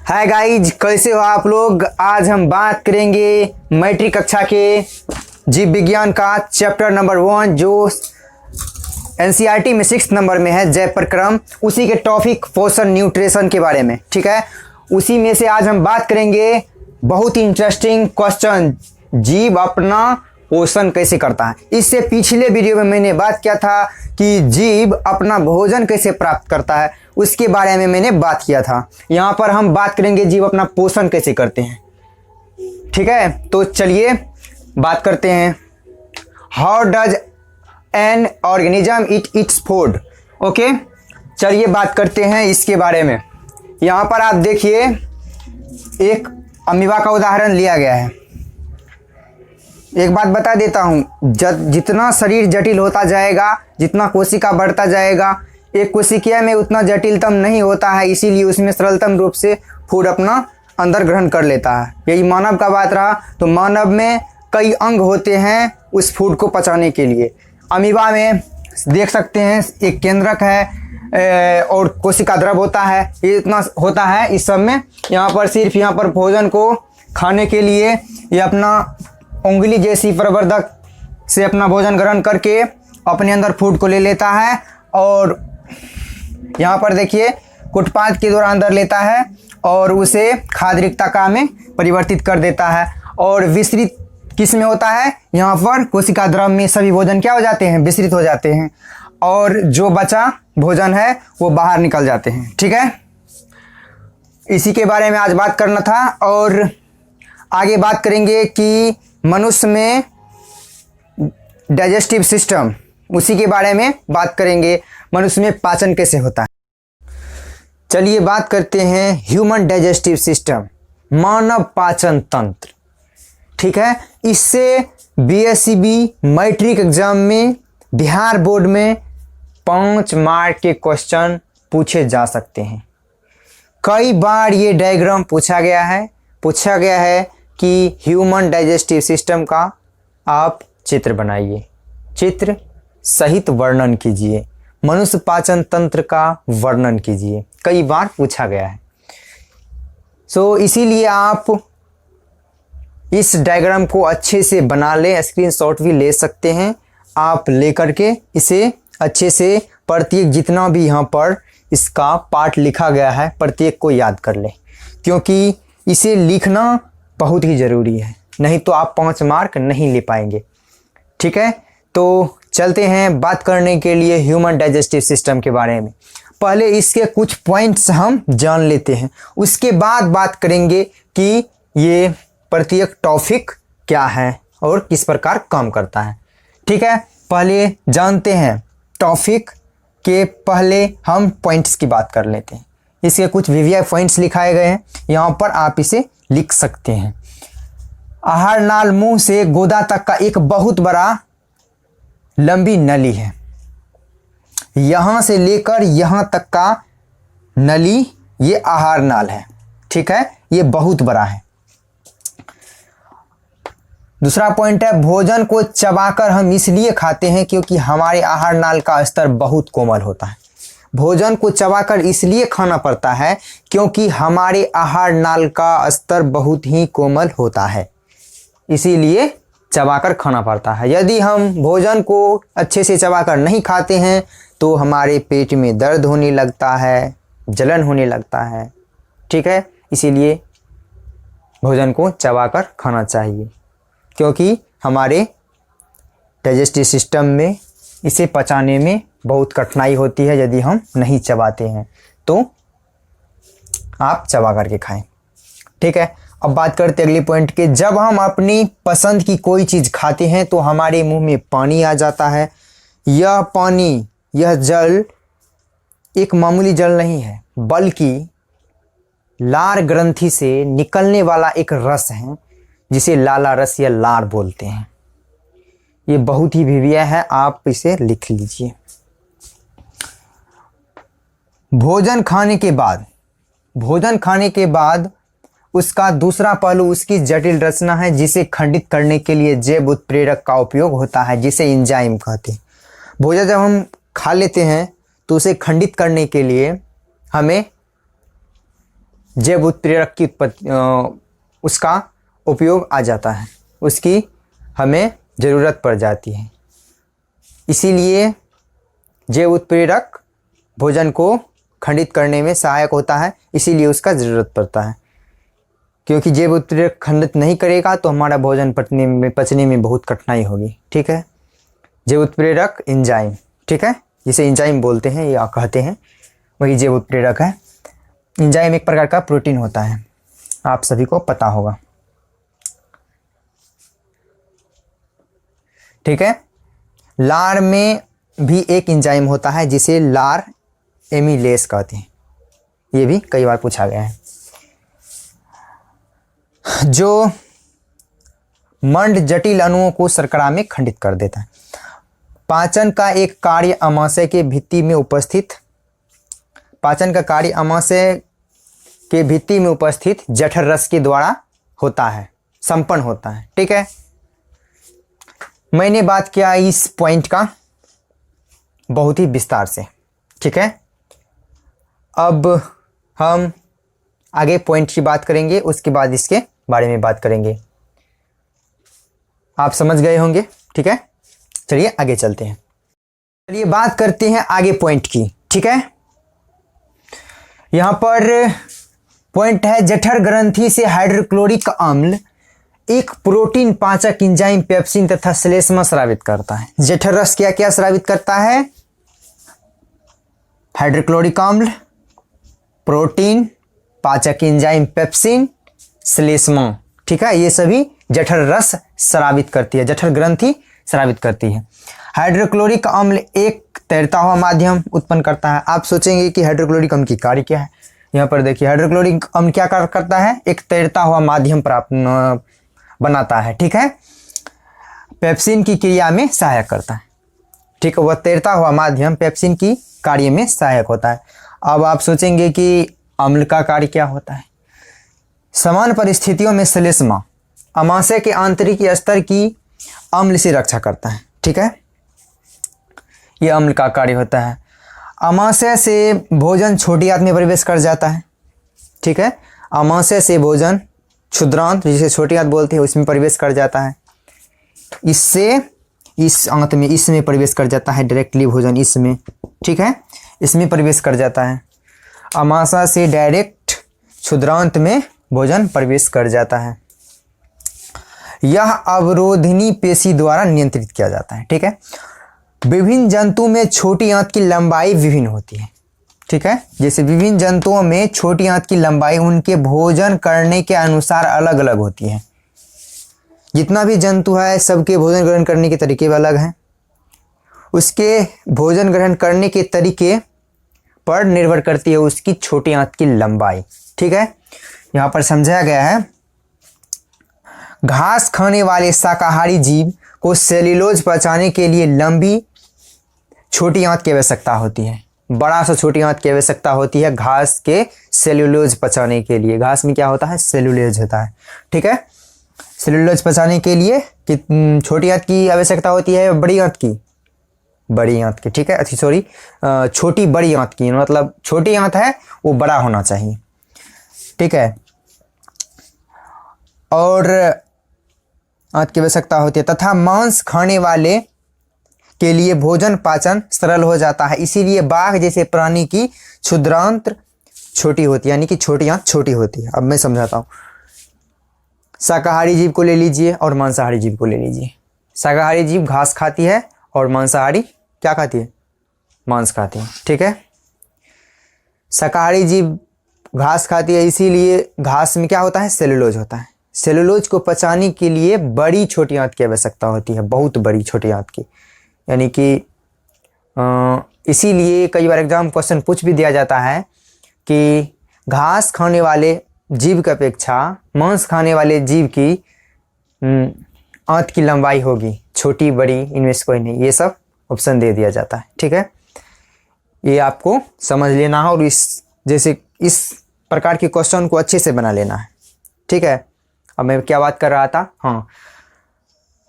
Hi guys, कैसे हो आप लोग। आज हम बात करेंगे मैट्रिक कक्षा के जीव विज्ञान का चैप्टर नंबर 1 जो एनसीईआरटी में 6 नंबर में है, जैव प्रक्रम। उसी के टॉपिक पोषण न्यूट्रिशन के बारे में, ठीक है। उसी में से आज हम बात करेंगे बहुत ही इंटरेस्टिंग क्वेश्चन, जीव अपना पोषण कैसे करता है। इससे पिछले वीडियो में मैंने बात किया था कि जीव अपना भोजन कैसे प्राप्त करता है, उसके बारे में मैंने बात किया था। यहाँ पर हम बात करेंगे जीव अपना पोषण कैसे करते हैं, ठीक है। तो चलिए बात करते हैं। How does an organism eat its food. Okay, चलिए बात करते हैं इसके बारे में। यहाँ पर आप देखिए, एक अमीबा का उदाहरण लिया गया है। एक बात बता देता हूँ, जितना शरीर जटिल होता जाएगा, जितना कोशिका बढ़ता जाएगा, एक कोशिका में उतना जटिलतम नहीं होता है, इसीलिए उसमें सरलतम रूप से फूड अपना अंदर ग्रहण कर लेता है। यही मानव का बात रहा, तो मानव में कई अंग होते हैं उस फूड को पचाने के लिए। अमीबा में देख सकते हैं एक केंद्रक है और कोशिका द्रव होता है, ये इतना होता है इस सब में। यहाँ पर सिर्फ यहाँ पर भोजन को खाने के लिए ये अपना उंगली जैसी प्रवर्धक से अपना भोजन ग्रहण करके अपने अंदर फूड को ले लेता है, और यहाँ पर देखिए कुटपाथ के द्वारा अंदर लेता है और उसे खाद्य रिक्तका में परिवर्तित कर देता है। और विस्तृत किस में होता है, यहाँ पर कोशिका द्रव में सभी भोजन क्या हो जाते हैं, विस्तृत हो जाते हैं, और जो बचा भोजन है वो बाहर निकल जाते हैं, ठीक है। इसी के बारे में आज बात करना था। और आगे बात करेंगे कि मनुष्य में डाइजेस्टिव सिस्टम, उसी के बारे में बात करेंगे, मनुष्य में पाचन कैसे होता है। चलिए बात करते हैं ह्यूमन डाइजेस्टिव सिस्टम, मानव पाचन तंत्र, ठीक है। इससे बीएससीबी मैट्रिक एग्जाम में बिहार बोर्ड में 5 मार्क के क्वेश्चन पूछे जा सकते हैं। कई बार ये डायग्राम पूछा गया है कि ह्यूमन डाइजेस्टिव सिस्टम का आप चित्र बनाइए, चित्र सहित वर्णन कीजिए, मनुष्य पाचन तंत्र का वर्णन कीजिए। कई बार पूछा गया है। इसीलिए आप इस डायग्राम को अच्छे से बना लें, स्क्रीनशॉट भी ले सकते हैं आप, लेकर के इसे अच्छे से प्रत्येक जितना भी यहाँ पर इसका पार्ट लिखा गया है प्रत्येक को याद कर लें, क्योंकि इसे लिखना बहुत ही ज़रूरी है, नहीं तो आप 5 मार्क नहीं ले पाएंगे, ठीक है। तो चलते हैं बात करने के लिए ह्यूमन डाइजेस्टिव सिस्टम के बारे में। पहले इसके कुछ पॉइंट्स हम जान लेते हैं, उसके बाद बात करेंगे कि ये प्रत्येक टॉपिक क्या है और किस प्रकार काम करता है, ठीक है। पहले जानते हैं टॉपिक के, पहले हम पॉइंट्स की बात कर लेते हैं। इसके कुछ वीवीआई पॉइंट्स लिखाए गए हैं, यहाँ पर आप इसे लिख सकते हैं। आहार नाल मुंह से गोदा तक का एक बहुत बड़ा लंबी नली है, यहां से लेकर यहां तक का नली ये आहार नाल है, ठीक है, ये बहुत बड़ा है। दूसरा पॉइंट है भोजन को चबाकर हम इसलिए खाते हैं क्योंकि हमारे आहार नाल का स्तर बहुत कोमल होता है। भोजन को चबाकर इसलिए खाना पड़ता है क्योंकि हमारे आहार नाल का स्तर बहुत ही कोमल होता है, इसीलिए चबाकर खाना पड़ता है। यदि हम भोजन को अच्छे से चबाकर नहीं खाते हैं तो हमारे पेट में दर्द होने लगता है, जलन होने लगता है, ठीक है। इसीलिए भोजन को चबाकर खाना चाहिए, क्योंकि हमारे डाइजेस्टिव सिस्टम में इसे पचाने में बहुत कठिनाई होती है। यदि हम नहीं चबाते हैं तो आप चबा करके खाएं, ठीक है। अब बात करते हैं अगले पॉइंट के। जब हम अपनी पसंद की कोई चीज़ खाते हैं तो हमारे मुंह में पानी आ जाता है। यह पानी, यह जल एक मामूली जल नहीं है, बल्कि लार ग्रंथि से निकलने वाला एक रस है जिसे लाला रस या लार बोलते हैं। ये बहुत ही वीवीआई है, आप इसे लिख लीजिए। भोजन खाने के बाद उसका दूसरा पहलू उसकी जटिल रचना है, जिसे खंडित करने के लिए जैव उत्प्रेरक का उपयोग होता है, जिसे एंजाइम कहते हैं। भोजन जब हम खा लेते हैं तो उसे खंडित करने के लिए हमें जैव उत्प्रेरक की उत्पत्ति उसका उपयोग आ जाता है, उसकी हमें ज़रूरत पड़ जाती है। इसीलिए जैव उत्प्रेरक भोजन को खंडित करने में सहायक होता है, इसीलिए उसका ज़रूरत पड़ता है। क्योंकि जैव उत्प्रेरक खंडित नहीं करेगा तो हमारा भोजन पचने में बहुत कठिनाई होगी। ठीक है, जैव उत्प्रेरक एंजाइम, ठीक है, जिसे एंजाइम बोलते हैं या कहते हैं, वही जैव उत्प्रेरक है। एंजाइम एक प्रकार का प्रोटीन होता है, आप सभी को पता होगा। ठीक है, लार में भी एक एंजाइम होता है जिसे लार एमिलेस कहते हैं, ये भी कई बार पूछा गया है, जो मंड जटिल अणुओं को शर्करा में खंडित कर देता है। पाचन का एक कार्य अमाशय के भित्ति में उपस्थित जठर रस के द्वारा होता है, संपन्न होता है। ठीक है, मैंने बात किया इस पॉइंट का बहुत ही विस्तार से। ठीक है, अब हम आगे पॉइंट की बात करेंगे, उसके बाद इसके बारे में बात करेंगे। आप समझ गए होंगे। ठीक है, चलिए आगे चलते हैं। चलिए बात करते हैं आगे पॉइंट की। ठीक है, यहां पर पॉइंट है, जठर ग्रंथि से हाइड्रोक्लोरिक अम्ल एक प्रोटीन पाचक एंजाइम पेप्सिन तथा श्लेष्मा स्रावित करता है। जठर रस क्या क्या स्रावित करता है? हाइड्रोक्लोरिक अम्ल, प्रोटीन, पाचक एंजाइम पेप्सिन, श्लेष्मा। ठीक है, ये सभी जठर रस स्रावित करती है, जठर ग्रंथि स्रावित करती है। हाइड्रोक्लोरिक अम्ल एक तैरता हुआ माध्यम उत्पन्न करता है। आप सोचेंगे कि हाइड्रोक्लोरिक अम्ल की कार्य क्या है। यहाँ पर देखिए, हाइड्रोक्लोरिक अम्ल क्या कार्य करता है? एक तैरता हुआ माध्यम प्राप्त बनाता है। ठीक है, पेप्सिन की क्रिया में सहायक करता है। ठीक है, वह तैरता हुआ माध्यम पेप्सिन की कार्य में सहायक होता है। अब आप सोचेंगे कि अम्ल का कार्य क्या होता है? समान परिस्थितियों में श्लेष्मा अमाशय के आंतरिक स्तर की अम्ल से रक्षा करता है। ठीक है, यह अम्ल का कार्य होता है। अमाशय से भोजन छोटी आंत में प्रवेश कर जाता है। ठीक है, अमाशय से भोजन क्षुद्रांत, जिसे छोटी आंत बोलते हैं, उसमें प्रवेश कर जाता है। इससे इस आंत में, इसमें प्रवेश कर जाता है डायरेक्टली भोजन, इसमें। ठीक है, इसमें प्रवेश कर जाता है। अमाशय से डायरेक्ट क्षुद्रांत में भोजन प्रवेश कर जाता है। यह अवरोधिनी पेशी द्वारा नियंत्रित किया जाता है। ठीक है, विभिन्न जंतु में छोटी आंत की लंबाई विभिन्न होती है। ठीक है, जैसे विभिन्न जंतुओं में छोटी आंत की लंबाई उनके भोजन करने के अनुसार अलग अलग होती है। जितना भी जंतु है सबके भोजन ग्रहण करने के तरीके अलग हैं। उसके भोजन ग्रहण करने के तरीके पर निर्भर करती है उसकी छोटी आंत की लंबाई। ठीक है, यहाँ पर समझाया गया है, घास खाने वाले शाकाहारी जीव को सेल्यूलोज पचाने के लिए लंबी छोटी आंत की आवश्यकता होती है। बड़ा सा छोटी आंत की आवश्यकता होती है घास के सेल्यूलोज पचाने के लिए। घास में क्या होता है? सेल्यूलोज होता है। ठीक है, सेल्यूलोज पचाने के लिए छोटी आंत की आवश्यकता होती है, बड़ी आंत की? बड़ी आंत की। ठीक है, सॉरी, छोटी बड़ी आंत की, मतलब छोटी आंत है वो बड़ा होना चाहिए। ठीक है, और आंत की आवश्यकता होती है। तथा मांस खाने वाले के लिए भोजन पाचन सरल हो जाता है, इसीलिए बाघ जैसे प्राणी की क्षुद्रांत छोटी होती है, यानी कि छोटी आंत छोटी होती है। अब मैं समझाता हूँ। शाकाहारी जीव को ले लीजिए और मांसाहारी जीव को ले लीजिए। शाकाहारी जीव घास खाती है और मांसाहारी क्या खाती है? मांस खाती है। ठीक है, शाकाहारी जीव घास खाती है, इसीलिए घास में क्या होता है? सेल्यूलोज होता है। सेल्यूलोज को पचाने के लिए बड़ी छोटी आंत की आवश्यकता होती है, बहुत बड़ी छोटी आंत की, यानी कि इसीलिए कई बार एग्जाम क्वेश्चन पूछ भी दिया जाता है कि घास खाने वाले जीव की अपेक्षा मांस खाने वाले जीव की आंत की लंबाई होगी छोटी बड़ी, इनमें से कोई नहीं, ये सब ऑप्शन दे दिया जाता है। ठीक है, ये आपको समझ लेना है और इस प्रकार के क्वेश्चन को अच्छे से बना लेना है। ठीक है, अब मैं क्या बात कर रहा था? हाँ,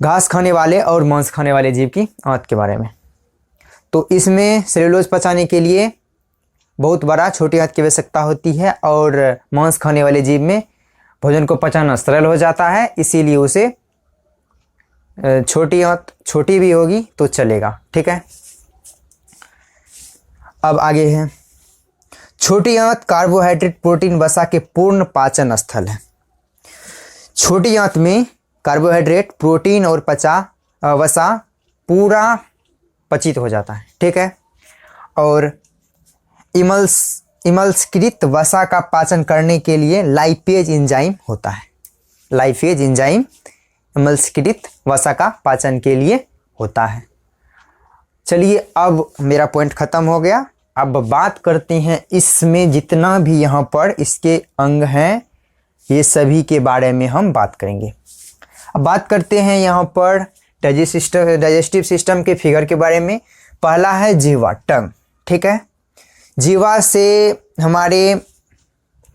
घास खाने वाले और मांस खाने वाले जीव की आंत के बारे में। तो इसमें सेल्यूलोज पचाने के लिए बहुत बड़ा छोटी आंत की आवश्यकता होती है और मांस खाने वाले जीव में भोजन को पचाना सरल हो जाता है, इसीलिए उसे छोटी आंत छोटी भी होगी तो चलेगा। ठीक है, अब आगे है छोटी आंत कार्बोहाइड्रेट प्रोटीन वसा के पूर्ण पाचन स्थल है। छोटी आंत में कार्बोहाइड्रेट प्रोटीन और वसा पूरा पचित हो जाता है। ठीक है, और इमल्सकृत वसा का पाचन करने के लिए लाइपेज एंजाइम होता है। लाइपेज एंजाइम इमल्सकृत वसा का पाचन के लिए होता है। चलिए, अब मेरा पॉइंट खत्म हो गया। अब बात करते हैं इसमें जितना भी यहाँ पर इसके अंग हैं, ये सभी के बारे में हम बात करेंगे। अब बात करते हैं यहाँ पर डाइजेस्टिव सिस्टम के फिगर के बारे में। पहला है जीवा, टंग। ठीक है, जीवा से हमारे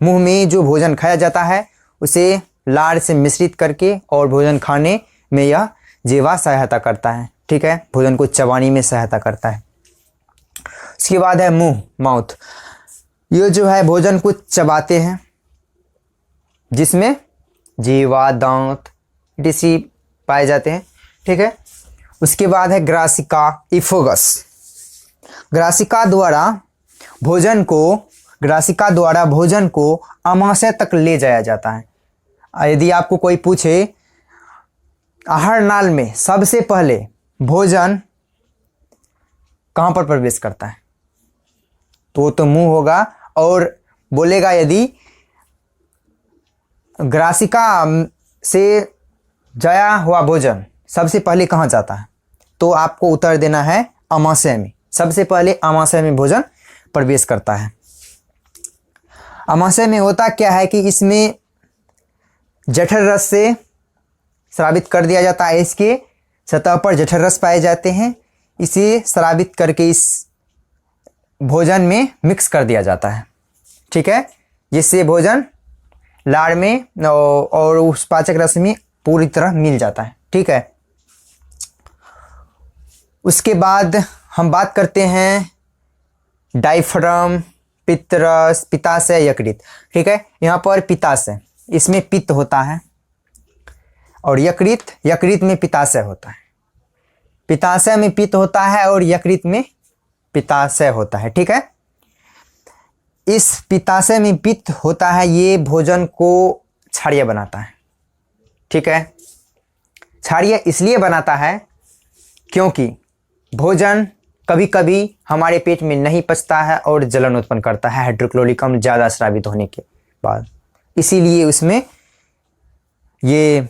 मुंह में जो भोजन खाया जाता है उसे लार से मिश्रित करके और भोजन खाने में यह जीवा सहायता करता है। ठीक है, भोजन को चबाने में सहायता करता है। उसके बाद है मुंह, माउथ। ये जो है भोजन को चबाते हैं, जिसमें जीवा, दांत इसी पाए जाते हैं। ठीक है, उसके बाद है ग्रासिका, इफोगस। ग्रासिका द्वारा भोजन को आमाशय तक ले जाया जाता है। यदि आपको कोई पूछे आहार नाल में सबसे पहले भोजन कहाँ पर प्रवेश करता है, तो मुंह होगा। और बोलेगा यदि ग्रासिका से जाया हुआ भोजन सबसे पहले कहाँ जाता है, तो आपको उत्तर देना है आमाशय में। सबसे पहले आमाशय में भोजन प्रवेश करता है। आमाशय में होता क्या है कि इसमें जठर रस से स्रावित कर दिया जाता है। इसके सतह पर जठर रस पाए जाते हैं, इसे स्रावित करके इस भोजन में मिक्स कर दिया जाता है। ठीक है, जिससे भोजन लार में और उस पाचक रस में पूरी तरह मिल जाता है। ठीक है, उसके बाद हम बात करते हैं डायफ्राम, पित्तरस, पित्ताशय, यकृत। ठीक है, यहाँ पर पित्ताशय, इसमें पित्त होता है, और यकृत में पित्ताशय होता है। पित्ताशय में पित्त होता है और यकृत में पित्ताशय होता है। ठीक है, इस पित्ताशय में पित्त होता है, ये भोजन को क्षारीय बनाता है। ठीक है, क्षारीय इसलिए बनाता है क्योंकि भोजन कभी कभी हमारे पेट में नहीं पचता है और जलन उत्पन्न करता है हाइड्रोक्लोरिक अम्ल ज़्यादा स्रावित होने के बाद। इसीलिए उसमें ये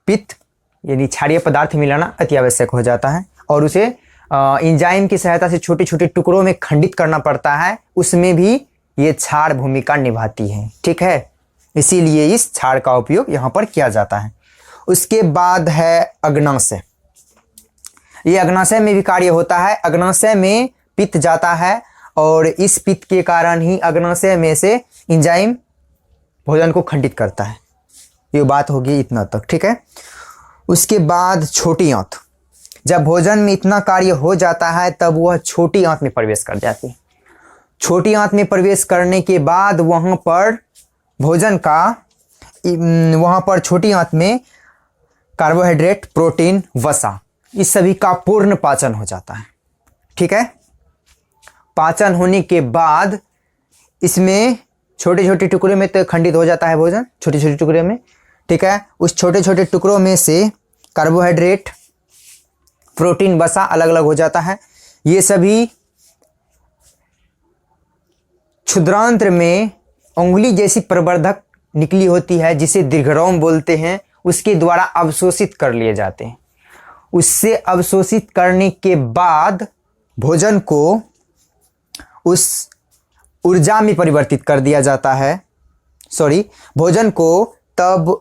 पित्त यानी क्षारीय पदार्थ मिलाना अति आवश्यक हो जाता है, और उसे एंजाइम की सहायता से छोटे छोटे टुकड़ों में खंडित करना पड़ता है। उसमें भी ये क्षार भूमिका निभाती है। ठीक है, इसीलिए इस क्षार का उपयोग यहाँ पर किया जाता है। उसके बाद है अग्नाशय। ये अग्नाशय में भी कार्य होता है। अग्नाशय में पित्त जाता है और इस पित्त के कारण ही अग्नाशय में से एंजाइम भोजन को खंडित करता है। ये बात होगी इतना तक। ठीक है, उसके बाद छोटी आंत। जब भोजन में इतना कार्य हो जाता है तब वह छोटी आंत में प्रवेश कर जाती है। छोटी आंत में प्रवेश करने के बाद वहाँ पर छोटी आंत में कार्बोहाइड्रेट, प्रोटीन, वसा, इस सभी का पूर्ण पाचन हो जाता है। ठीक है, पाचन होने के बाद इसमें छोटे छोटे टुकड़े में तो खंडित हो जाता है भोजन, छोटे छोटे टुकड़े में। ठीक है, उस छोटे छोटे टुकड़ों में से कार्बोहाइड्रेट, प्रोटीन, वसा अलग अलग हो जाता है। ये सभी क्षुद्रांत्र में उंगली जैसी प्रवर्धक निकली होती है, जिसे दीर्घरौम बोलते हैं, उसके द्वारा अवशोषित कर लिए जाते हैं। उससे अवशोषित करने के बाद भोजन को उस ऊर्जा में परिवर्तित कर दिया जाता है। भोजन को तब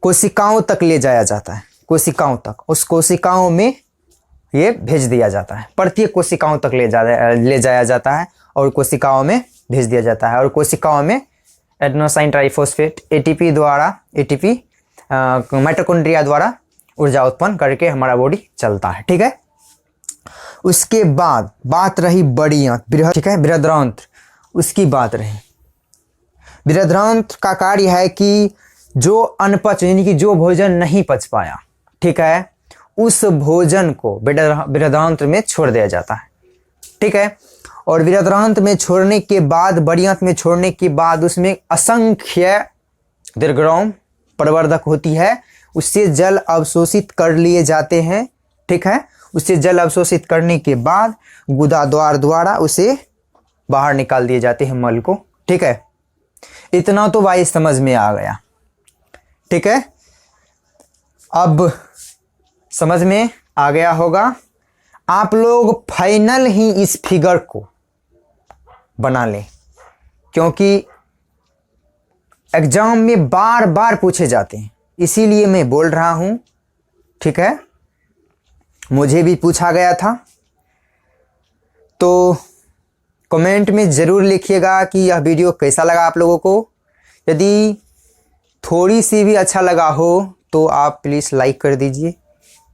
कोशिकाओं तक ले जाया जाता है। कोशिकाओं तक, उस कोशिकाओं में ये भेज दिया जाता है। प्रत्येक कोशिकाओं तक ले जाया जाता है और कोशिकाओं में भेज दिया जाता है। और कोशिकाओं में एडेनोसाइन ट्राइफॉस्फेट एटीपी माइटोकॉन्ड्रिया द्वारा ऊर्जा उत्पन्न करके हमारा बॉडी चलता है। ठीक है, उसके बाद बात रही बड़ी आंत बृहद, ठीक है, बृहदान्त्र, उसकी बात रही। बृहदान्त्र का कार्य है कि जो अनपच यानी कि जो भोजन नहीं पच पाया, ठीक है, उस भोजन को बृहदान्त्र में छोड़ दिया जाता है, ठीक है। और बृहदान्त्र में छोड़ने के बाद, बड़ी आंत में छोड़ने के बाद उसमें असंख्य दीर्घग्राम प्रवर्धक होती है, उससे जल अवशोषित कर लिए जाते हैं, ठीक है। उससे जल अवशोषित करने के बाद गुदा द्वार द्वारा उसे बाहर निकाल दिए जाते हैं, मल को, ठीक है। इतना तो भाई समझ में आ गया, ठीक है। अब समझ में आ गया होगा। आप लोग फाइनल ही इस फिगर को बना लें, क्योंकि एग्जाम में बार बार पूछे जाते हैं, इसीलिए मैं बोल रहा हूं, ठीक है। मुझे भी पूछा गया था, तो कमेंट में ज़रूर लिखिएगा कि यह वीडियो कैसा लगा आप लोगों को। यदि थोड़ी सी भी अच्छा लगा हो तो आप प्लीज़ लाइक कर दीजिए,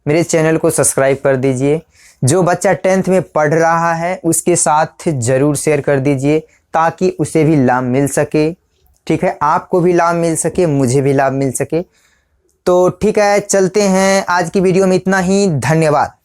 मेरे चैनल को सब्सक्राइब कर दीजिए। जो बच्चा 10th में पढ़ रहा है उसके साथ ज़रूर शेयर कर दीजिए, ताकि उसे भी लाभ मिल सके, ठीक है। आपको भी लाभ मिल सके, मुझे भी लाभ मिल सके। तो ठीक है, चलते हैं। आज की वीडियो में इतना ही। धन्यवाद।